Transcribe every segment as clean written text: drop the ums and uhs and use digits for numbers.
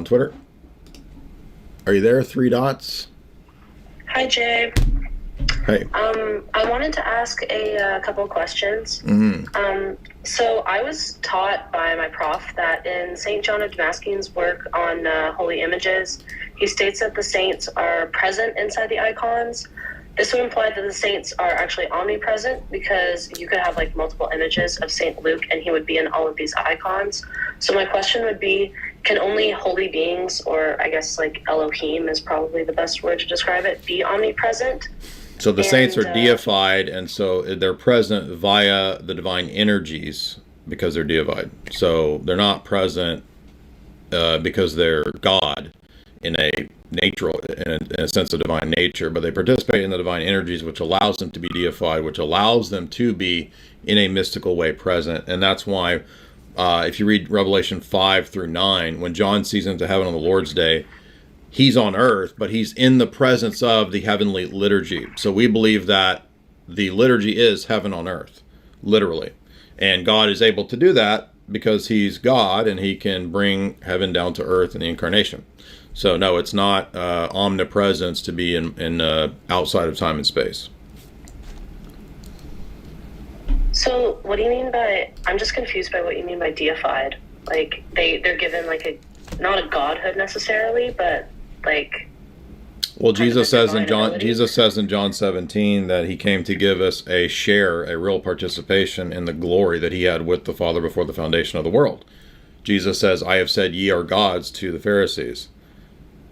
on Twitter. Are you there? 3 dots. Hi, Jay. Hey. I wanted to ask a couple of questions. So I was taught by my prof that in St. John of Damascuse's work on holy images, he states that the saints are present inside the icons. This would imply that the saints are actually omnipresent, because you could have like multiple images of St. Luke and he would be in all of these icons. So my question would be, can only holy beings, or I guess like Elohim is probably the best word to describe it, be omnipresent? So the saints are deified, and so they're present via the divine energies because they're deified. So they're not present because they're God in a sense of divine nature, but they participate in the divine energies, which allows them to be deified, which allows them to be in a mystical way present. And that's why if you read Revelation 5 through 9, when John sees into heaven on the Lord's day, he's on earth, but he's in the presence of the heavenly liturgy. So we believe that the liturgy is heaven on earth, literally. And God is able to do that because he's God and he can bring heaven down to earth in the incarnation. So no, it's not omnipresence to be in outside of time and space. So what do you mean by, I'm just confused by what you mean by deified. Like they're given like not a godhood necessarily, but like, well, Jesus says in John 17 that he came to give us a real participation in the glory that he had with the Father before the foundation of the world. Jesus says, I have said ye are gods to the Pharisees.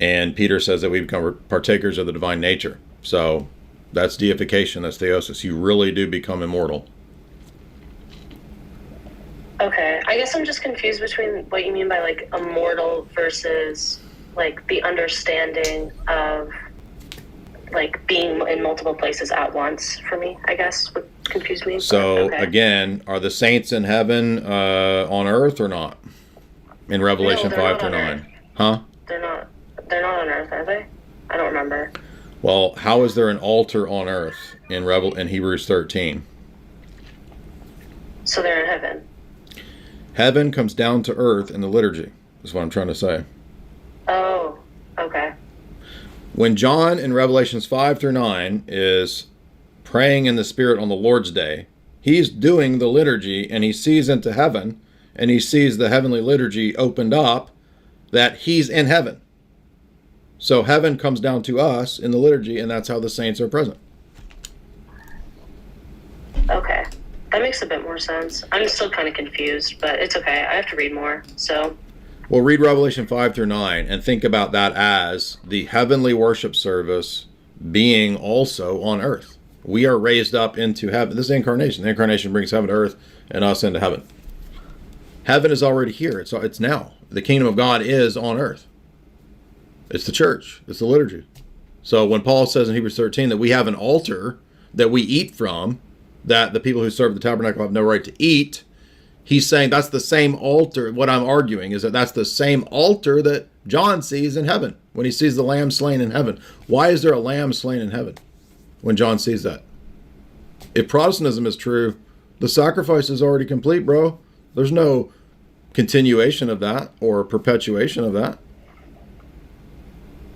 And Peter says that we become partakers of the divine nature. So that's deification, that's theosis. You really do become immortal. Okay, I guess I'm just confused between what you mean by like immortal versus like the understanding of like being in multiple places at once. For me, I guess would confuse me. So again, are the saints in heaven on earth or not? In Revelation 5 through 9, huh? They're not on earth, are they? I don't remember. Well, how is there an altar on earth in Hebrews 13? So they're in heaven. Heaven comes down to earth in the liturgy, is what I'm trying to say. Oh, okay. When John in Revelations 5 through 9 is praying in the Spirit on the Lord's Day, he's doing the liturgy and he sees into heaven and he sees the heavenly liturgy opened up, that he's in heaven. So heaven comes down to us in the liturgy, and that's how the saints are present. Okay. That makes a bit more sense. I'm still kind of confused, but it's okay. I have to read more, so. Well, read Revelation 5 through 9 and think about that as the heavenly worship service being also on earth. We are raised up into heaven. This is the incarnation. The incarnation brings heaven to earth and us into heaven. Heaven is already here. It's now. The kingdom of God is on earth. It's the church. It's the liturgy. So when Paul says in Hebrews 13 that we have an altar that we eat from, that the people who serve the tabernacle have no right to eat, he's saying that's the same altar. What I'm arguing is that that's the same altar that John sees in heaven when he sees the lamb slain in heaven. Why is there a lamb slain in heaven when John sees that? If Protestantism is true, the sacrifice is already complete, bro. There's no continuation of that or perpetuation of that.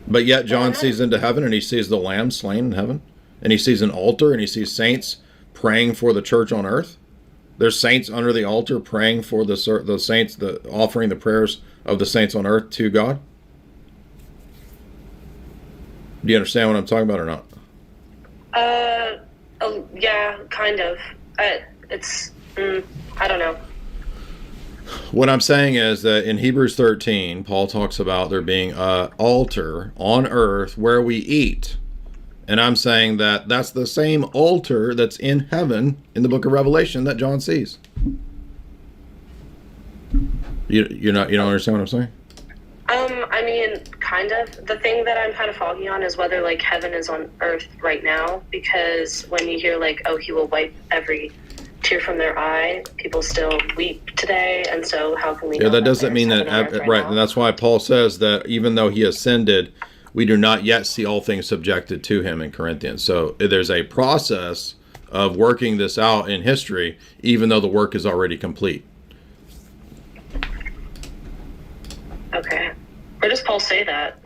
But yet John sees into heaven and he sees the lamb slain in heaven, and he sees an altar and he sees saints praying for the church on earth. There's saints under the altar praying for the saints, offering the prayers of the saints on earth to God. Do you understand what I'm talking about or not? Yeah, kind of. I don't know. What I'm saying is that in Hebrews 13, Paul talks about there being an altar on earth where we eat. And I'm saying that that's the same altar that's in heaven in the book of Revelation that John sees. You don't understand what I'm saying? I mean, kind of. The thing that I'm kind of foggy on is whether like heaven is on earth right now, because when you hear like, oh, he will wipe every tear from their eye, people still weep today, and so how can we know that doesn't mean that right, and that's why Paul says that even though he ascended, we do not yet see all things subjected to him in Corinthians. So there's a process of working this out in history, even though the work is already complete. Okay. Where does Paul say that?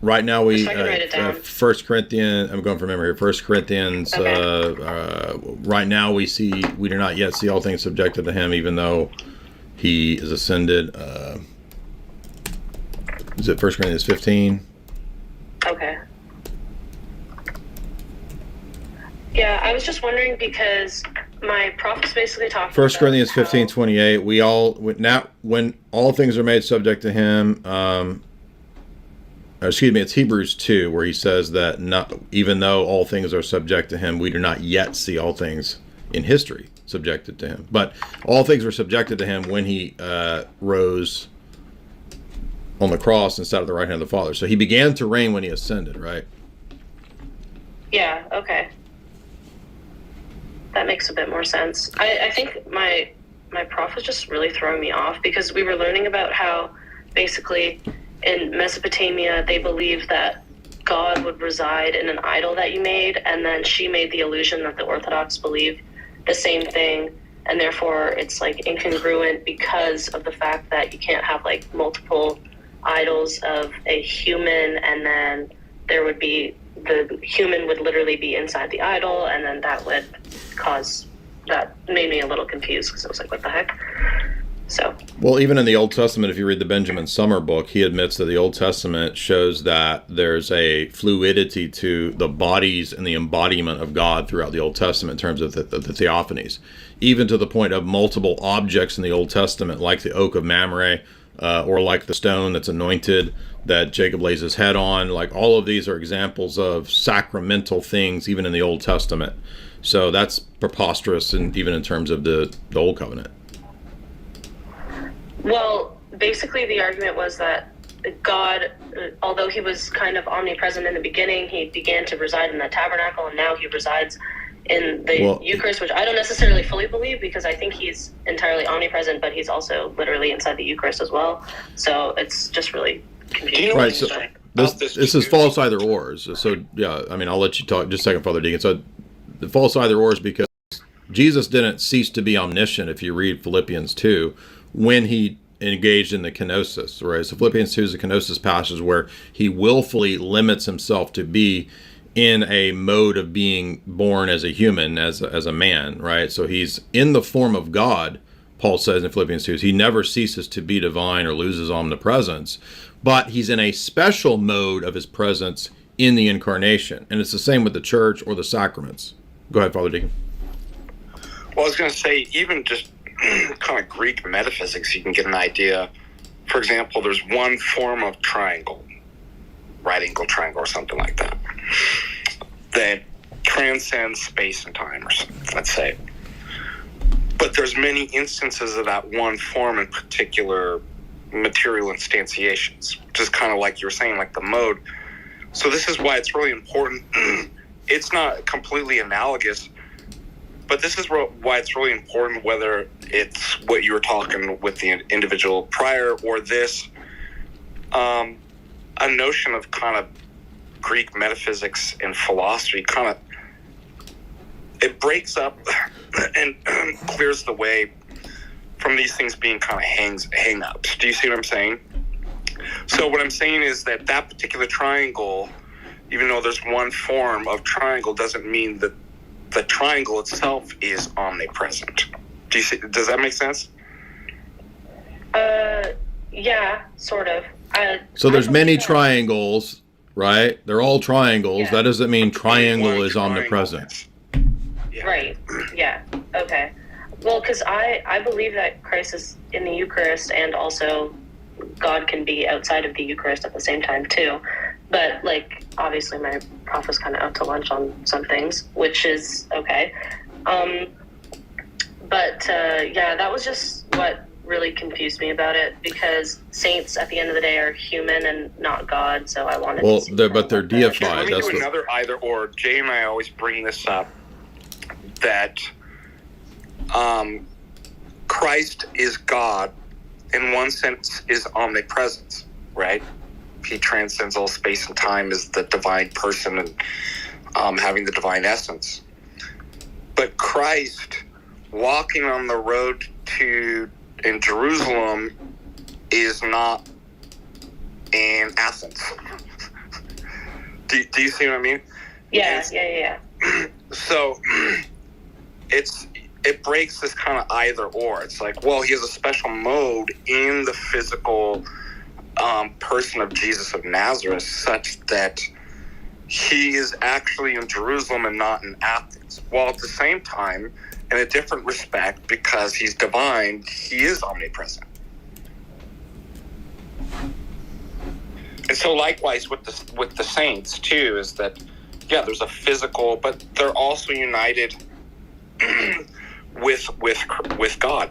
Right now we Just so I can write it down. 1 Corinthians. I'm going from memory here. 1 Corinthians. Okay. Right now we do not yet see all things subjected to him, even though he is ascended. Is it 1 Corinthians 15? Okay. Yeah, I was just wondering because my prof is basically talking 1 about Corinthians how- 15:28. When all things are made subject to him. It's Hebrews 2, where he says that even though all things are subject to him, we do not yet see all things in history subjected to him. But all things were subjected to him when he rose on the cross and sat at the right hand of the Father. So he began to reign when he ascended, right? Yeah, okay. That makes a bit more sense. I think my prof was just really throwing me off because we were learning about how basically in Mesopotamia they believed that God would reside in an idol that you made, and then she made the illusion that the Orthodox believe the same thing, and therefore it's like incongruent because of the fact that you can't have like multiple idols of a human, and then there would be the human would literally be inside the idol, and then that would that made me a little confused because I was like, what the heck? So, well, even in the Old Testament, if you read the Benjamin Summer book, he admits that the Old Testament shows that there's a fluidity to the bodies and the embodiment of God throughout the Old Testament in terms of the theophanies, even to the point of multiple objects in the Old Testament, like the oak of Mamre, or like the stone that's anointed that Jacob lays his head on. Like all of these are examples of sacramental things, even in the Old Testament. So that's preposterous, and even in terms of the Old Covenant. well, basically the argument was that God, although he was kind of omnipresent in the beginning, he began to reside in the tabernacle, and now he resides in the Eucharist, which I don't necessarily fully believe because I think he's entirely omnipresent, but he's also literally inside the Eucharist as well. So it's just really confusing. Right. So this is false either ors. So yeah, I mean, I'll let you talk just a second, Father Deacon. So the false either ors, because Jesus didn't cease to be omniscient. If you read Philippians 2, when he engaged in the kenosis, right? So Philippians 2 is a kenosis passage where he willfully limits himself to be in a mode of being born as a human, as a man, right? So he's in the form of God, Paul says in Philippians 2. He never ceases to be divine or loses omnipresence, but he's in a special mode of his presence in the incarnation. And it's the same with the church or the sacraments. Go ahead, Father Deacon. Well, I was going to say, even just kind of Greek metaphysics, you can get an idea. For example, there's one form of triangle, right angle triangle or something like that, that transcends space and time, or let's say. But there's many instances of that one form in particular material instantiations, which is kind of like you were saying, like the mode. So this is why it's really important. It's not completely analogous, but this is why it's really important, whether it's what you were talking with the individual prior or this, a notion of kind of Greek metaphysics and philosophy kind of, it breaks up and clears the way from these things being kind of hang-ups. Do you see what I'm saying? So what I'm saying is that particular triangle, even though there's one form of triangle, doesn't mean that the triangle itself is omnipresent. Do you see? Does that make sense? Yeah, sort of. So there's many triangles, right? They're all triangles. Yeah. That doesn't mean triangle is omnipresent. Yeah. Right. Yeah. Okay. Well, because I believe that Christ is in the Eucharist, and also God can be outside of the Eucharist at the same time too. But like, obviously, my prof was kind of out to lunch on some things, which is okay. But yeah, that was just what really confused me about it, because saints at the end of the day are human and not God. So I wanted to see but they're deified. Let me do another either or. Jay and I always bring this up, that Christ is God, in one sense, is omnipresence, right? He transcends all space and time as the divine person and having the divine essence. But Christ walking on the road in Jerusalem is not in Athens. Do you see what I mean? Yeah. So it breaks this kind of either or. It's like, well, he has a special mode in the physical person of Jesus of Nazareth, such that he is actually in Jerusalem and not in Athens. While at the same time, in a different respect, because he's divine, he is omnipresent. And so likewise with the saints too, is that, yeah, there's a physical, but they're also united with God.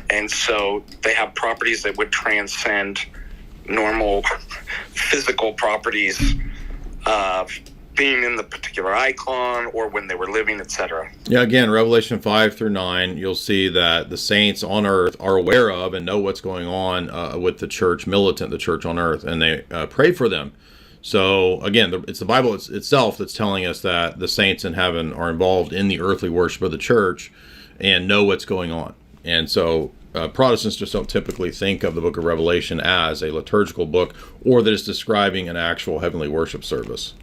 And so they have properties that would transcend normal physical properties of being in the particular icon or when they were living, etc. Yeah, again, Revelation 5-9, you'll see that the saints on earth are aware of and know what's going on with the church militant, the church on earth, and they pray for them. So, again, it's the Bible itself that's telling us that the saints in heaven are involved in the earthly worship of the church and know what's going on. And so Protestants just don't typically think of the book of Revelation as a liturgical book or that it's describing an actual heavenly worship service.